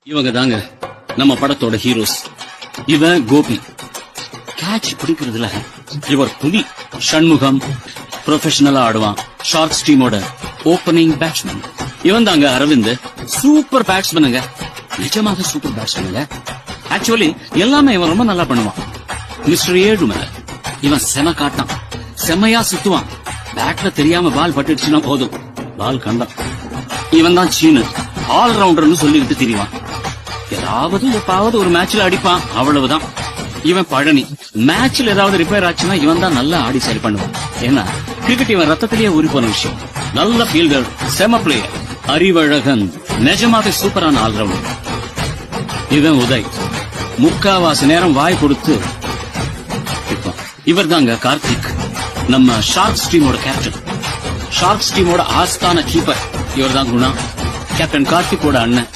இவங்க தாங்க நம்ம படத்தோட ஹீரோஸ். இவன் கோபி, கேட்ச் பிடிக்கிறதுல இவர் புலி. சண்முகம் ப்ரொஃபஷனலா ஆடுவான், ஷார்க்ஸ் டீமோட ஓபனிங் பேட்ஸ்மேன். இவன் தாங்க அரவிந்த், சூப்பர் பேட்ஸ்மேனுங்க, நிஜமாக சூப்பர் பேட்ஸ்மேனுங்க. ஆக்சுவலி எல்லாமே இவன் ரொம்ப நல்லா பண்ணுவான். மிஸ்டர் ஏழுமலை, இவன் செம காட்டான், செம்மையா சுத்துவான். பேட்ல தெரியாம பால் பட்டுடுச்சுன்னா போதும், பால் கண்டான். இவன் தான் சீனு, ஆல்ரவுண்டர்னு சொல்லிக்கிட்டு திரிவான். ஏதாவது எப்பாவது ஒரு மேட்ச்ல அடிப்பான், அவ்வளவுதான். இவன் பழனி, மேட்ச்ல ஏதாவது ரிப்பேர் ஆச்சுன்னா இவன் தான் நல்லா ஆடி சரி பண்ணுவான். ஏன்னா கிரிக்கெட் இவன் ரத்தத்திலேயே ஊறி போன விஷயம். நல்ல ஃபீல்டர், செம பிளேயர். அறிவழகன் நிஜமாக சூப்பரான ஆல்ரவுண்டர். இவன் உதய், முக்காவாசி நேரம் வாய் கொடுத்து. இவர் தாங்க கார்த்திக், நம்ம ஷார்க்ஸ் டீமோட கேப்டன், ஷார்க்ஸ் டீமோட ஆஸ்தான கீப்பர். இவர் தான் குணா, கேப்டன் கார்த்திக்கோட அண்ணன்.